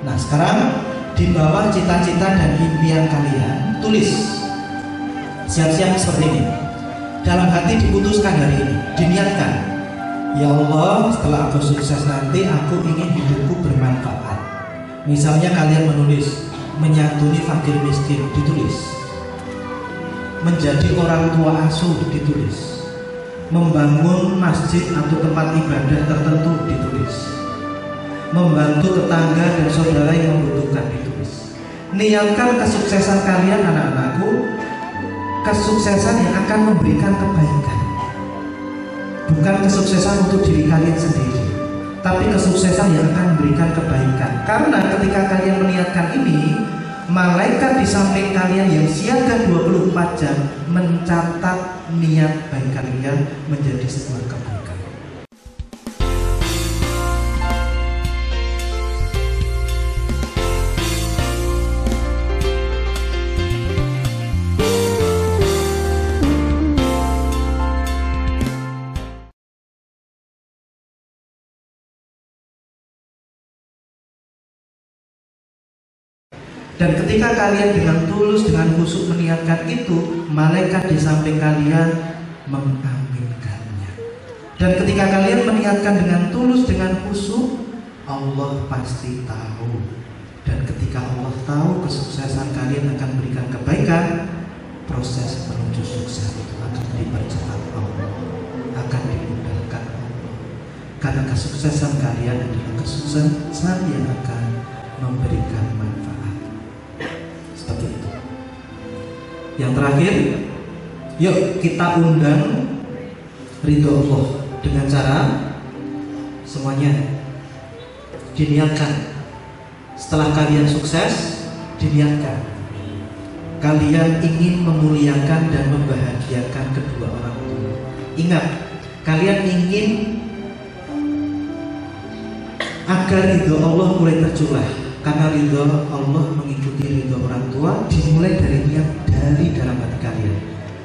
Nah sekarang di bawah cita-cita dan impian kalian tulis siap-siap seperti ini. Dalam hati diputuskan hari ini, diniatkan, ya Allah, setelah aku sukses nanti aku ingin hidupku bermanfaat. Misalnya kalian menulis menyantuni fakir miskin, ditulis. Menjadi orang tua asuh, ditulis. Membangun masjid atau tempat ibadah tertentu, ditulis. Membantu tetangga dan saudara yang membutuhkan, ditulis. Niatkan kesuksesan kalian anak-anakku, kesuksesan yang akan memberikan kebaikan. Bukan kesuksesan untuk diri kalian sendiri, tapi kesuksesan yang akan memberikan kebaikan. Karena ketika kalian meniatkan ini, malaikat di samping kalian yang siaga 24 jam mencatat niat baik kalian menjadi sebuah kebaikan. Dan ketika kalian dengan tulus, dengan khusyuk meniatkan itu, malaikat di samping kalian mengaminkannya. Dan ketika kalian meniatkan dengan tulus, dengan khusyuk, Allah pasti tahu. Dan ketika Allah tahu kesuksesan kalian akan memberikan kebaikan, proses menuju sukses itu akan dipercepat Allah, akan dimudahkan Allah. Karena kesuksesan kalian adalah kesuksesan yang akan memberikan manfaat. Seperti itu. Yang terakhir, yuk kita undang ridho Allah dengan cara semuanya diniatkan. Setelah kalian sukses, diniatkan kalian ingin memuliakan dan membahagiakan kedua orang tua. Ingat, kalian ingin agar ridho Allah mulai tercurah. Karena ridho Allah mengikuti ridho orang tua dimulai dari niat dari dalam hati kalian.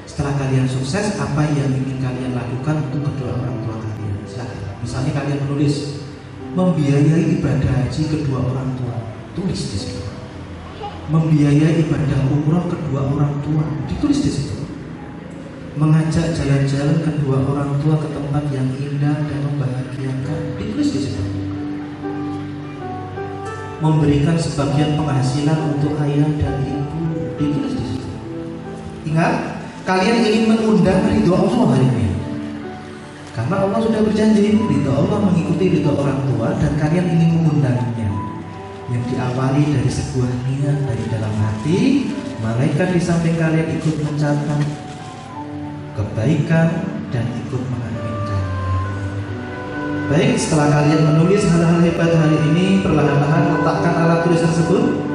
Setelah kalian sukses, apa yang ingin kalian lakukan untuk kedua orang tua kalian? Silahkan. Misalnya kalian menulis membiayai ibadah haji kedua orang tua, tulis di situ. Membiayai ibadah umroh kedua orang tua, ditulis di situ. Mengajak jalan-jalan kedua orang tua ke tempat yang indah dan membahagiakan, ditulis di situ. Memberikan sebagian penghasilan untuk ayah dan ibu, ditulis di situ. Ingat, kalian ingin mengundang ridho Allah hari ini. Karena Allah sudah berjanji, ridho Allah mengikuti ridho orang tua, dan kalian ingin mengundangnya. Yang diawali dari sebuah niat dari dalam hati, malaikat di samping kalian ikut mencatat kebaikan dan ikut mengaminkan. Baik, setelah kalian menulis hal-hal hebat hari ini, perlahan-lahan letakkan alat tulis tersebut.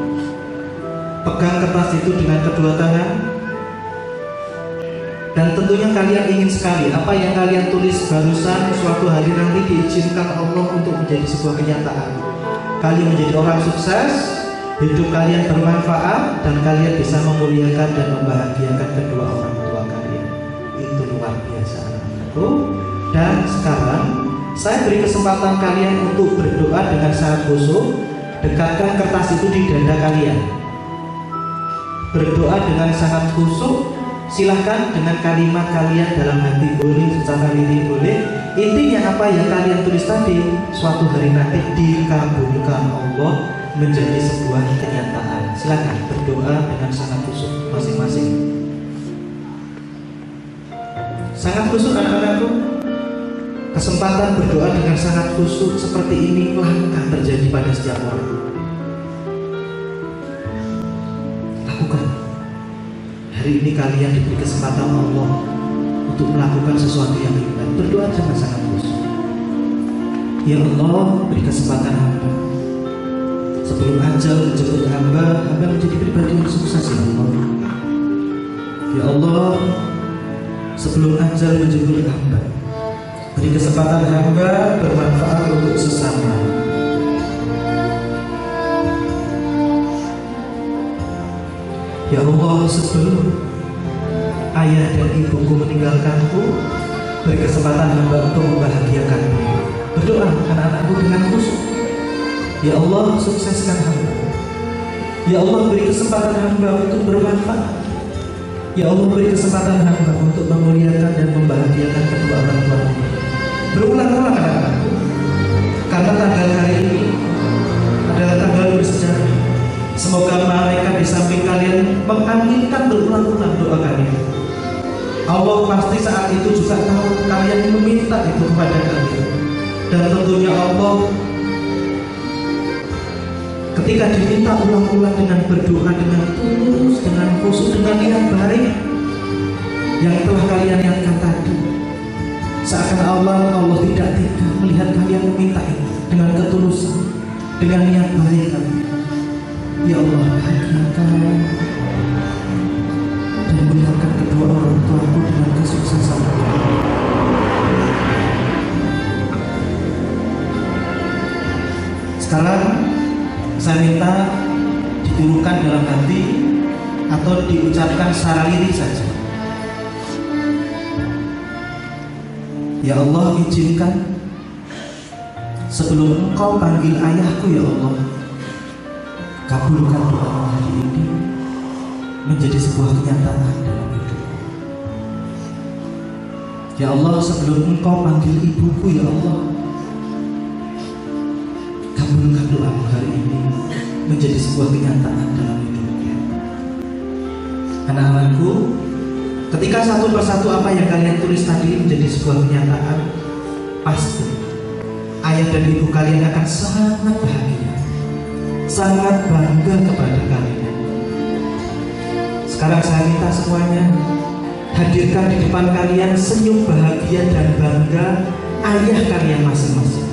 Pegang kertas itu dengan kedua tangan. Dan tentunya kalian ingin sekali apa yang kalian tulis barusan suatu hari nanti diizinkan Allah untuk menjadi sebuah kenyataan. Kalian menjadi orang sukses, hidup kalian bermanfaat, dan kalian bisa memuliakan dan membahagiakan kedua orang tua kalian. Itu luar biasa anakku. Dan sekarang saya beri kesempatan kalian untuk berdoa dengan sangat khusyuk. Dekatkan kertas itu di dada kalian. Berdoa dengan sangat khusyuk. Silahkan dengan kalimat kalian dalam hati boleh, secara lirik boleh. Intinya apa yang kalian tulis tadi, suatu hari nanti dikabulkan Allah menjadi sebuah kenyataan. Silahkan berdoa dengan sangat khusyuk masing-masing. Sangat khusyuk anak-anakku. Kesempatan berdoa dengan sangat khusyuk seperti ini langka terjadi pada setiap orang. Lakukan. Hari ini kalian diberi kesempatan Allah untuk melakukan sesuatu yang hebat. Berdoa dengan sangat khusyuk. Ya Allah, beri kesempatan hamba. Sebelum ajal menjemput hamba menjadi pribadi yang sukses ya Allah. Ya Allah, sebelum ajal menjemput hamba, beri kesempatan hamba bermanfaat untuk sesama. Ya Allah, sebelum ayah dan ibuku meninggalkanku, beri kesempatan hamba untuk membahagiakanmu. Berdoa anak-anakku dengan khusyuk. Ya Allah, sukseskan hamba. Ya Allah, beri kesempatan hamba untuk bermanfaat. Ya Allah, beri kesempatan hamba untuk memuliakan dan membahagiakan kedua orang tua. Berulang-ulang anak-anakku, karena tanggal hari ini adalah tanggal bersejarah. Semoga mereka di samping kalian mengaminkan berulang-ulang doa kalian. Allah pasti saat itu juga tahu kalian meminta itu kepada kalian. Dan tentunya Allah ketika diminta ulang-ulang dengan berdoa dengan tulus, dengan khusyuk, dengan niat baik yang telah kalian niatkan tadi, seakan Allah tidak tega melihat kalian meminta itu dengan ketulusan, dengan niat baik kalian. Ya Allah, bahagiakan dan muliakan kedua orang tuaku dengan kesuksesan. Sekarang saya minta diturukan dalam hati atau diucapkan secara lirik saja. Ya Allah, izinkan sebelum Engkau panggil ayahku, ya Allah, kabulkan doa hari ini menjadi sebuah kenyataan dalam hidup. Ya Allah, sebelum Engkau panggil ibuku, ya Allah, kabulkan doa hari ini menjadi sebuah kenyataan dalam hidupnya. Anak-anakku, ketika satu persatu apa yang kalian tulis tadi menjadi sebuah kenyataan, pasti ayah dan ibu kalian akan sangat bahagia, sangat bangga kepada kalian. Sekarang saya minta semuanya hadirkan di depan kalian senyum bahagia dan bangga ayah kalian masing-masing.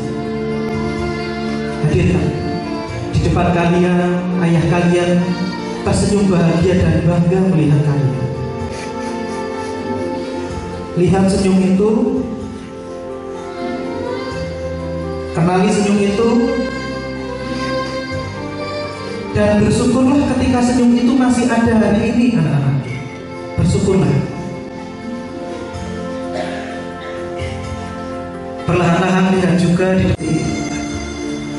Hadirkan di depan kalian ayah kalian tersenyum bahagia dan bangga melihat kalian. Lihat senyum itu, kenali senyum itu, dan bersyukurlah ketika senyum itu masih ada hari ini, anak-anak. Bersyukurlah. Perlahan-lahan lihat juga di detik ini.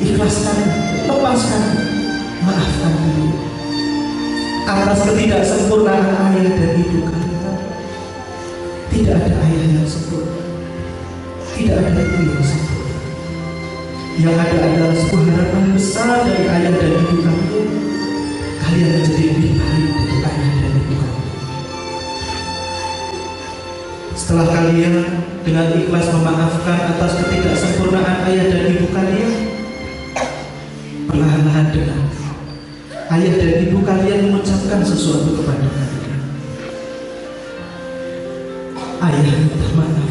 Ikhlaskan, lepaskan, maafkan diri atas ketidaksempurnaan ayah dan ibu kalian. Tidak ada ayah yang sempurna, tidak ada ibu yang sempurna. Yang ada adalah sebuah harapan besar dari ayah dan ibu kalian. Kalian menjadi lebih baik dari ayah dan ibu kalian. Setelah kalian dengan ikhlas memaafkan atas ketidaksempurnaan ayah dan ibu kalian, perlahan-lahan dengan ayah dan ibu kalian mengucapkan sesuatu kepada kalian. Ayah minta maaf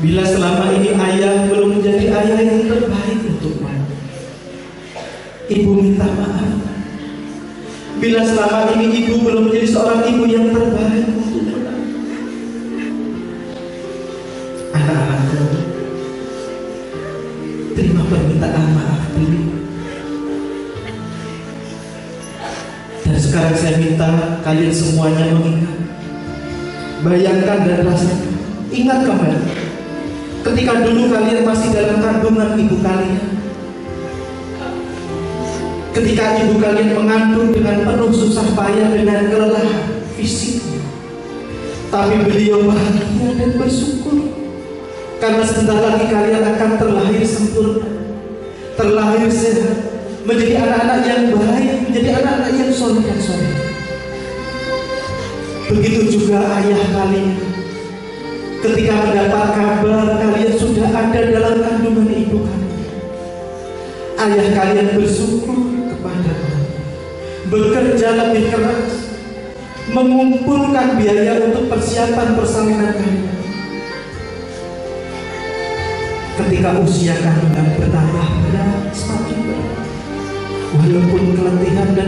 bila selama ini ayah belum menjadi ayah yang terbaik untukmu. Ibu minta maaf bila selama ini ibu belum menjadi seorang ibu yang terbaik untukmu. Anak-anakku, terima permintaan maaf ini. Dan sekarang saya minta kalian semuanya mengingat, bayangkan dan rasakan, ingat kembali ketika dulu kalian masih dalam kandungan ibu kalian, ketika ibu kalian mengandung dengan penuh susah payah dengan kelelahan fisiknya, tapi beliau bahagia dan bersyukur karena sebentar lagi kalian akan terlahir sempurna, terlahir sehat, menjadi anak-anak yang baik, menjadi anak-anak yang soleh dan soleh. Begitu juga ayah kalian, ketika mendapat kabar kalian sudah ada dalam kandungan ibu kalian, ayah kalian bersyukur kepada Allah, bekerja lebih keras, mengumpulkan biaya untuk persiapan persalinan kalian. Ketika usia kandungan bertambah berat, semakin berat, walaupun keletihan dan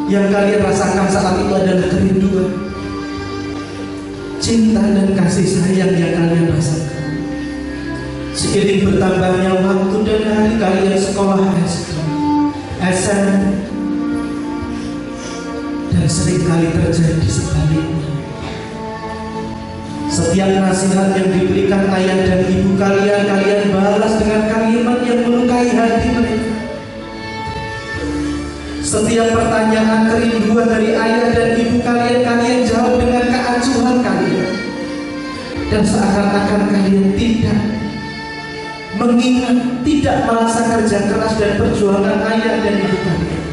Yang kalian rasakan saat itu adalah kerinduan, cinta dan kasih sayang yang kalian rasakan. Seiring bertambahnya waktu dan hari kalian sekolah SD, SMP, dan seringkali terjadi sebaliknya. Setiap nasihat yang diberikan ayah dan ibu kalian, kalian balas dengan kalimat yang melukai hati mereka. Setiap pertanyaan kerinduan dari ayah dan ibu kalian, kalian jawab dengan keacuhan kalian. Dan seakan-akan kalian tidak mengingat, tidak merasa kerja keras dan perjuangan ayah dan ibu kalian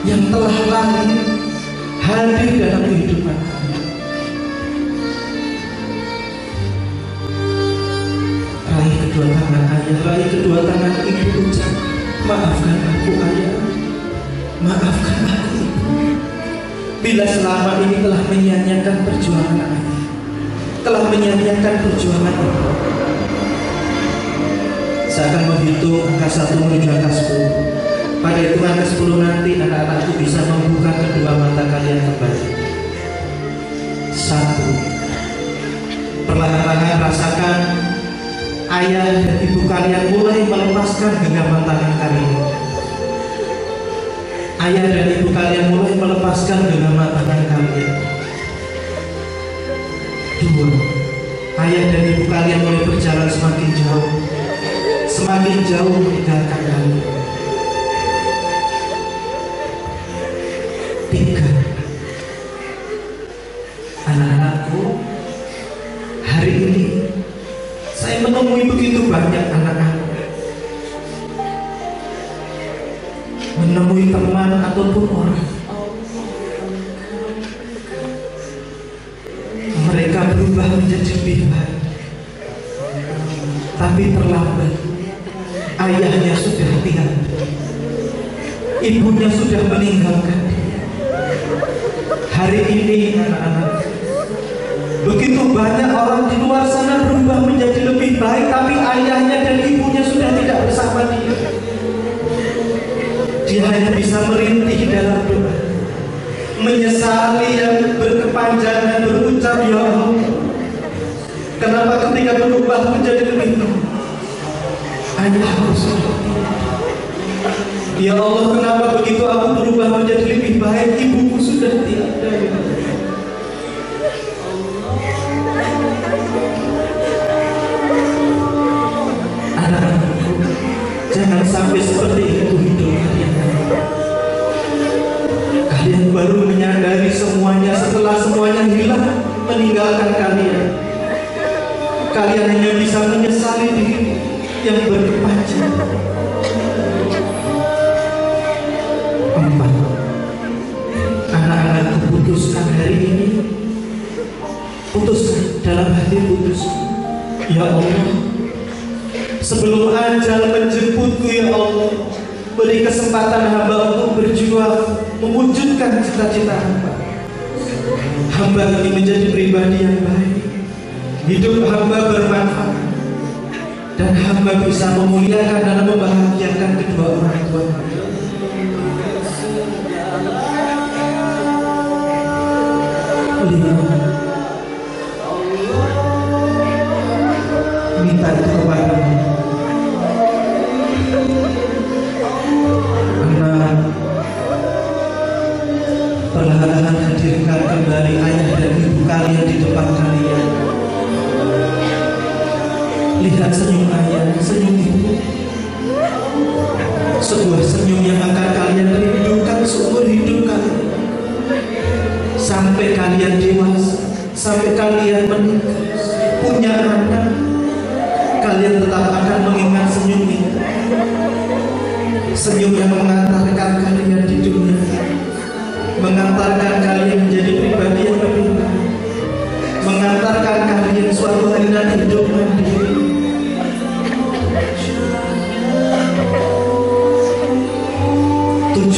yang telah lahir, hadir dalam kehidupan kalian. Raih kedua tangan ayah, raih kedua tangan ibu, ucap, maafkan aku ayah, maafkan aku ibu, bila selama ini telah menyia-nyiakan perjuangan ayah, telah menyia-nyiakan perjuangan ibu. Saya akan menghitung angka 1 menuju angka 10. Pada hitungan ke-10 nanti anak-anakku bisa membuka kedua mata kalian kembali. 1. Perlahan-lahan rasakan ayah dan ibu kalian mulai melepaskan genggaman tangan kalian. Ayah dan ibu kalian mulai melepaskan genggaman tangan kalian. 2. Ayah dan ibu kalian mulai berjalan semakin jauh meninggalkan kalian. 3. Anak-anakku, hari ini saya menemui begitu banyak anak-anak, menemui teman ataupun orang. Mereka berubah menjadi lebih baik, tapi terlambat. Ayahnya sudah tiada, ibunya sudah meninggalkan dia. Hari ini anak-anak, begitu banyak orang di luar sana berubah menjadi lebih baik, tapi ayahnya dan ibunya sudah tidak bersama dia. Dia hanya bisa merintih dalam doa, menyesali yang berkepanjangan, berucap, ya Allah, kenapa ketika berubah menjadi lebih baik ayahku sudah tiada. Ya Allah, kenapa begitu aku berubah menjadi lebih baik ibuku sudah tiada. Ya Allah, anak-anakku, jangan sampai seperti itu hidup kalian. Kalian baru menyadari semuanya setelah semuanya hilang meninggalkan kalian. Kalian hanya bisa menyesali diri yang berkepanjangan. 4. Anak-anakku, putuskan hari ini, putuskan dalam hati, putuskan, ya Allah, sebelum ajal menjemputku, ya Allah, beri kesempatan hamba untuk berjuang mewujudkan cita-cita hamba. Hamba ingin menjadi pribadi yang baik, hidup hamba bermanfaat, dan hamba bisa memuliakan dan membahagiakan kedua orang tua hamba. Minta itu kepadamu. Anak, perlahan-lahan hadirkan kembali ayah dan ibu kalian di depan kalian. Lihat senyum ayah, senyum ibu, sebuah senyum yang akan kalian rindukan seumur hidup kalian. Sampai kalian dewasa, sampai kalian menikah, punya anak, kalian tetap akan mengingat senyum ini. Senyum yang mengantarkan kalian di dunia, mengantarkan kalian menjadi pribadi yang lebih baik, mengantarkan kalian suatu hari nanti hidup mandiri. 7.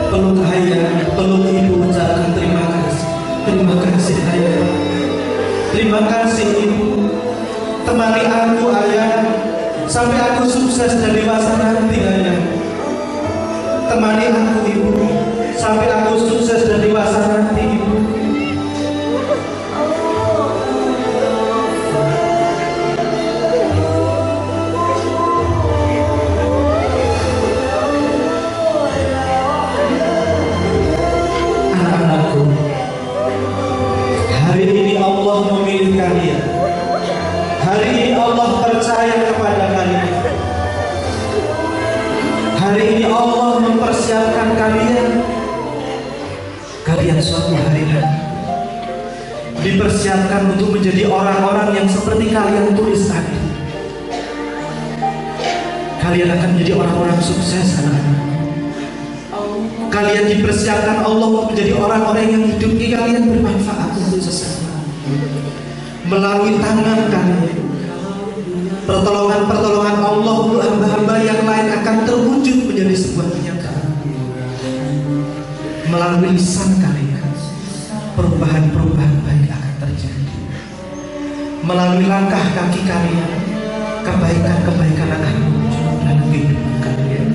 Peluk ayah, peluk ibu, ucapkan terima kasih. Terima kasih ayah, terima kasih ibu, temani aku ayah sampai aku sukses dan dewasa nanti ayah. Temani aku ibu, sampai aku sukses dan dewasa nanti, Ibu. Anak-anakku, hari ini Allah memilih kalian. Hari ini Allah percaya kepada kalian. Hari ini Allah mempersiapkan kalian. Kalian suatu hari nanti dipersiapkan untuk menjadi orang-orang yang seperti kalian tulis tadi. Kalian akan menjadi orang-orang sukses, anak-anak. Kalian dipersiapkan Allah untuk menjadi orang-orang yang hidup kalian bermanfaat untuk sesama. Melalui tangan kalian, pertolongan Allah untuk hamba-hamba yang lain akan terwujud menjadi sebuah kenyataan. Melalui lisan kalian, perubahan-perubahan baik akan terjadi. Melalui langkah kaki kalian, kebaikan-kebaikan akan muncul dalam kehidupan kalian.